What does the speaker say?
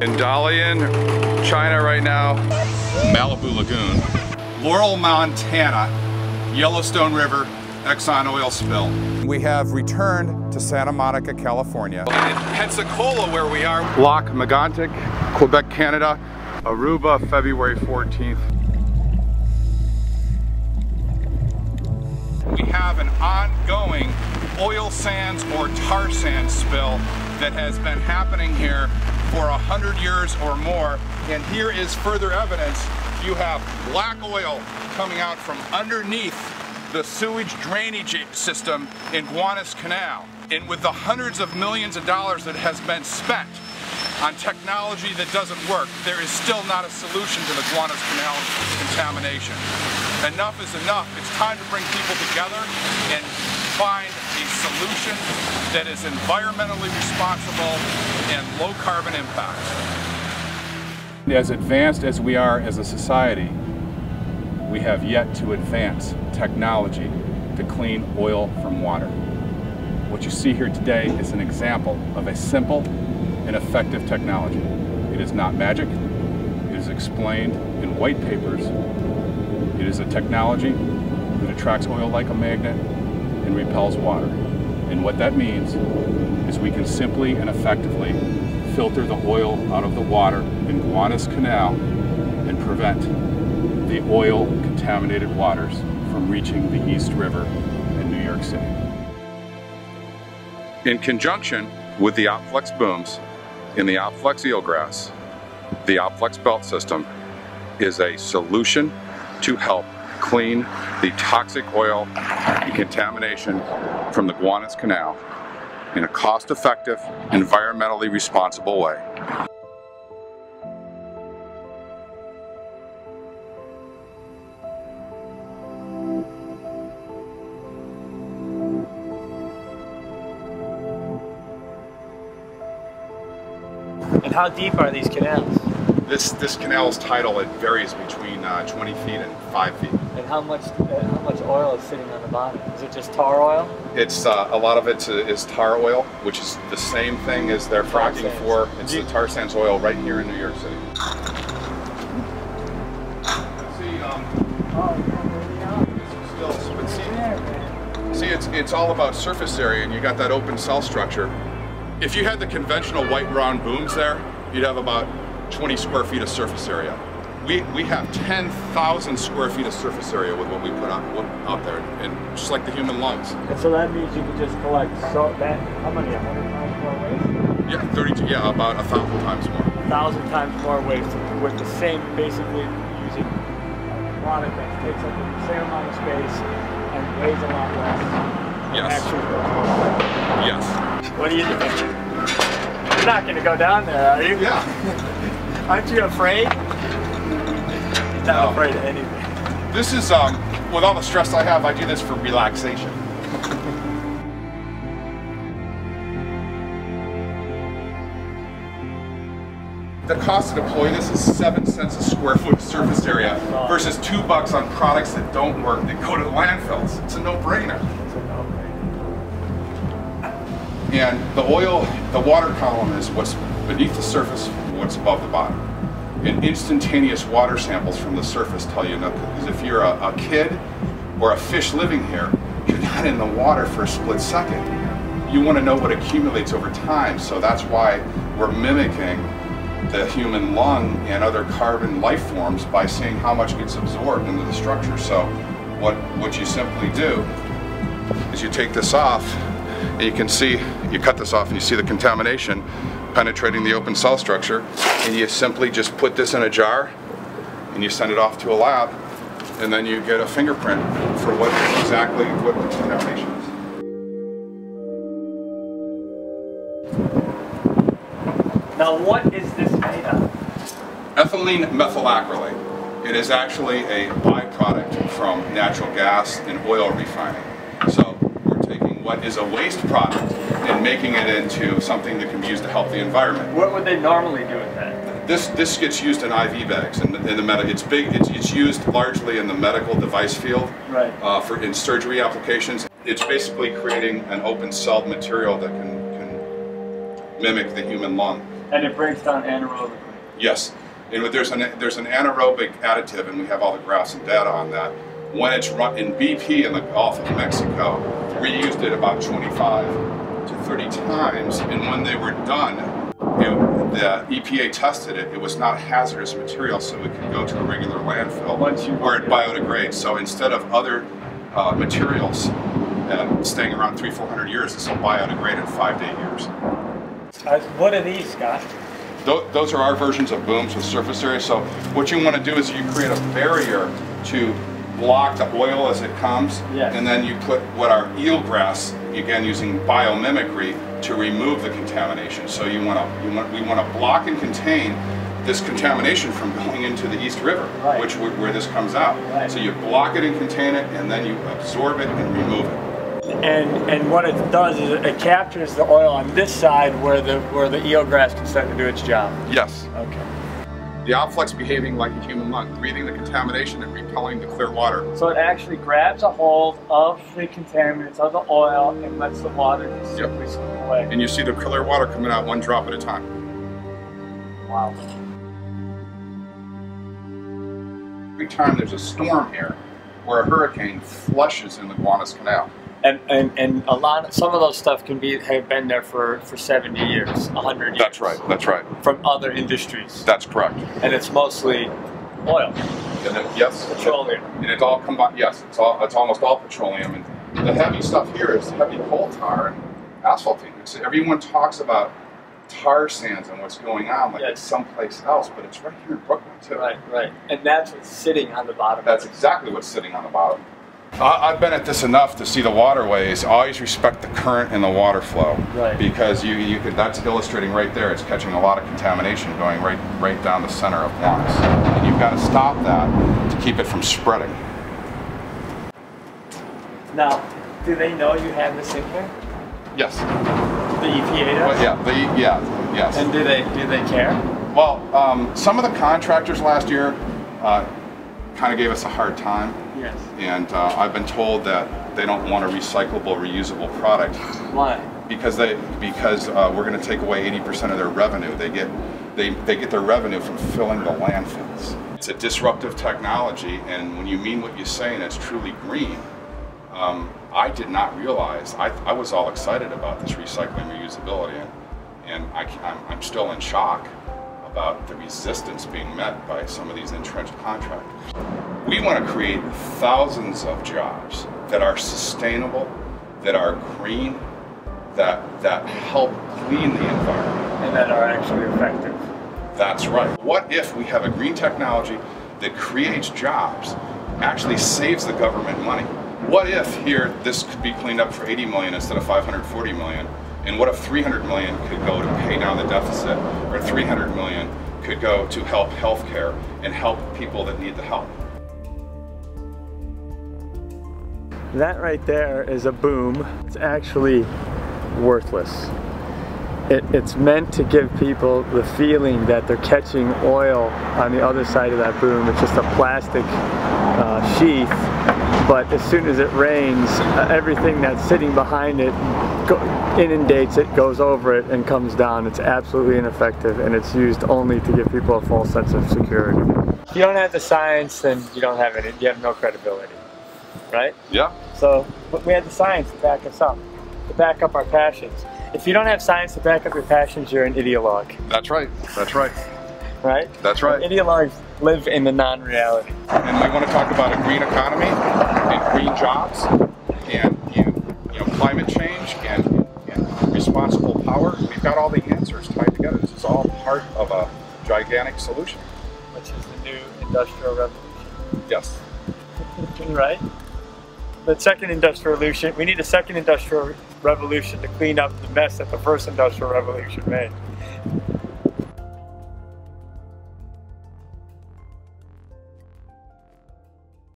In Dalian, China right now, Malibu Lagoon. Laurel, Montana, Yellowstone River, Exxon oil spill. We have returned to Santa Monica, California. In Pensacola, where we are. Lac Megantic, Quebec, Canada. Aruba, February 14th. We have an ongoing oil sands or tar sands spill that has been happening here for 100 years or more. And here is further evidence. You have black oil coming out from underneath the sewage drainage system in Gowanus Canal. And with the hundreds of millions of dollars that has been spent on technology that doesn't work, there is still not a solution to the Gowanus Canal contamination. Enough is enough. It's time to bring people together and find a solution that is environmentally responsible and low carbon impact. As advanced as we are as a society, we have yet to advance technology to clean oil from water. What you see here today is an example of a simple and effective technology. It is not magic. It is explained in white papers. It is a technology that attracts oil like a magnet and repels water. And what that means is we can simply and effectively filter the oil out of the water in Gowanus Canal and prevent the oil contaminated waters from reaching the East River in New York City. In conjunction with the OPFLEX booms in the OPFLEX eelgrass, the OPFLEX belt system is a solution to help clean the toxic oil and contamination from the Gowanus Canal in a cost-effective, environmentally responsible way. And how deep are these canals? This canal's tidal, it varies between 20 feet and 5 feet. And how much oil is sitting on the bottom? Is it just tar oil? It's a lot of it is tar oil, which is the same thing as they're fracking for. It's the tar sands oil right here in New York City. See, it's all about surface area, and you got that open cell structure. If you had the conventional white round booms there, you'd have about 20 square feet of surface area. We have 10,000 square feet of surface area with what we put out there, and just like the human lungs. And so that means you can just collect how many? 100 times more waste? Yeah, 32. Yeah, about 1,000 times more. 1,000 times more waste with the same, basically using a product that takes up the same amount of space and weighs a lot less. Yes. Yes. What do you think? You're not going to go down there, are you? Yeah. Aren't you afraid? Not afraid of anything. This is, with all the stress I have, I do this for relaxation. The cost to deploy this is 7 cents a square foot surface area versus $2 on products that don't work, that go to landfills. It's a no-brainer. And the oil, the water column is what's beneath the surface, what's above the bottom. And instantaneous water samples from the surface tell you nothing. Because if you're a kid or a fish living here, you're not in the water for a split second. You want to know what accumulates over time, so that's why we're mimicking the human lung and other carbon life forms by seeing how much gets absorbed into the structure. So what you simply do is you take this off, and you can see, you cut this off and you see the contamination penetrating the open cell structure, and you simply just put this in a jar and you send it off to a lab, and then you get a fingerprint for what the contamination is. Now what is this made of? Ethylene methylacrylate. It is actually a byproduct from natural gas and oil refining. So we're taking what is a waste product and making it into something that can be used to help the environment. What would they normally do with that? This gets used in IV bags in the it's used largely in the medical device field, right? In surgery applications. It's basically creating an open celled material that can mimic the human lung. And it breaks down anaerobically. Yes, and there's an anaerobic additive, and we have all the graphs and data on that. When it's run in BP in the Gulf of Mexico, we used it about 25 to 30 times, and when they were done, the EPA tested it. It was not hazardous material, so it could go to a regular landfill where it biodegrades. So instead of other materials staying around 300-400 years, this will biodegrade in 5 to 8 years. What are these, Scott? Those are our versions of booms with surface area. So what you want to do is you create a barrier to block the oil as it comes, and then you put what our eelgrass, again using biomimicry, to remove the contamination. So we want to block and contain this contamination from going into the East River, where this comes out. So you block it and contain it, and then you absorb it and remove it. And what it does is it captures the oil on this side where the eelgrass can start to do its job. Yes. Okay. The OPFLEX behaving like a human lung, breathing the contamination and repelling the clear water. So it actually grabs a hold of the contaminants of the oil and lets the water just simply slip away. And you see the clear water coming out one drop at a time. Wow. Every time there's a storm here, where a hurricane flushes in the Gowanus Canal. And some of those stuff have been there for 70 years, 100 years. That's right, that's right. From other industries. That's correct. And it's mostly oil. And then, yes. Petroleum. And it's all combined, yes, it's almost all petroleum. And the heavy stuff here is heavy coal tar and asphalting. Everyone talks about tar sands and what's going on like it's someplace else, but it's right here in Brooklyn too. Right. And that's what's sitting on the bottom. That's exactly what's sitting on the bottom. I've been at this enough to see the waterways. Always respect the current and the water flow, because that's illustrating right there. It's catching a lot of contamination going right down the center of Gowanus, and you've got to stop that to keep it from spreading. Now, do they know you have this in here? Yes. The EPA does? Well, yes. And do they care? Well, some of the contractors last year kind of gave us a hard time. Yes. And I've been told that they don't want a recyclable, reusable product. Why? Because we're going to take away 80% of their revenue. They get their revenue from filling the landfills. It's a disruptive technology, and when you mean what you say and it's truly green, I did not realize. I was all excited about this recycling reusability, and I'm still in shock about the resistance being met by some of these entrenched contractors. We want to create thousands of jobs that are sustainable, that are green, that help clean the environment. And that are actually effective. That's right. What if we have a green technology that creates jobs, actually saves the government money? What if here this could be cleaned up for 80 million instead of 540 million? And what if 300 million could go to pay down the deficit, or 300 million could go to help healthcare and help people that need the help? That right there is a boom. It's actually worthless. It's meant to give people the feeling that they're catching oil on the other side of that boom. It's just a plastic sheath, but as soon as it rains, everything that's sitting behind it inundates it, goes over it, and comes down. It's absolutely ineffective, and it's used only to give people a false sense of security. If you don't have the science, then you don't have any. You have no credibility, right? Yeah. So, but we had the science to back us up, to back up our passions. If you don't have science to back up your passions, you're an ideologue. That's right. That's right. Right? That's right. Ideologues live in the non-reality. And we want to talk about a green economy and green jobs and climate change and responsible power. We've got all the answers tied together. This is all part of a gigantic solution. Which is the new industrial revolution. Yes. Right? The second industrial revolution, we need a second industrial revolution to clean up the mess that the first industrial revolution made.